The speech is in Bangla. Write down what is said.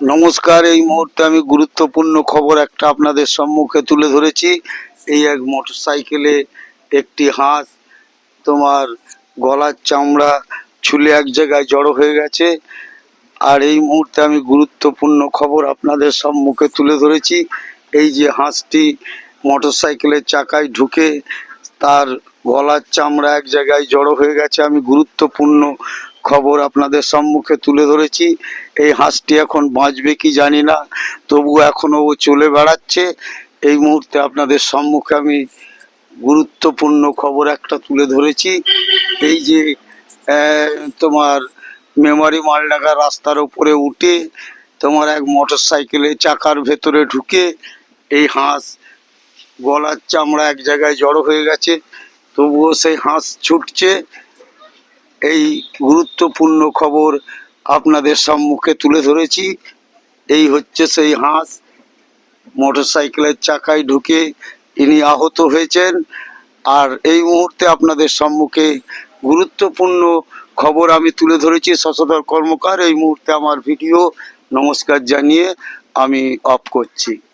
নমস্কার। এই মুহূর্তে আমি গুরুত্বপূর্ণ খবর একটা আপনাদের সম্মুখে তুলে ধরেছি। এই এক মোটরসাইকেলে একটি হাঁস তোমার গলার চামড়া ছুলে এক জায়গায় জড়ো হয়ে গেছে। আর এই মুহূর্তে আমি গুরুত্বপূর্ণ খবর আপনাদের সম্মুখে তুলে ধরেছি। এই যে হাঁসটি মোটরসাইকেলের চাকায় ঢুকে তার গলার চামড়া এক জায়গায় জড়ো হয়ে গেছে, আমি গুরুত্বপূর্ণ খবর আপনাদের সম্মুখে তুলে ধরেছি। এই হাঁসটি এখন বাঁচবে কি জানি না, তবুও এখনও ও চলে বেড়াচ্ছে। এই মুহূর্তে আপনাদের সম্মুখে আমি গুরুত্বপূর্ণ খবর একটা তুলে ধরেছি। এই যে তোমার মেমারি মালডাঙ্গা রাস্তার উপরে উঠে তোমার এক মোটরসাইকেলের চাকার ভেতরে ঢুকে এই হাঁস গলার চামড়া এক জায়গায় জড়ো হয়ে গেছে, তবুও সেই হাঁস ছুটছে। এই গুরুত্বপূর্ণ খবর আপনাদের সম্মুখে তুলে ধরেছি। এই হচ্ছে সেই হাঁস, মোটরসাইকেলের চাকায় ঢুকে ইনি আহত হয়েছেন। আর এই মুহূর্তে আপনাদের সম্মুখে গুরুত্বপূর্ণ খবর আমি তুলে ধরেছি। শশধর কর্মকার এই মুহূর্তে আমার ভিডিও। নমস্কার জানিয়ে আমি অফ করছি।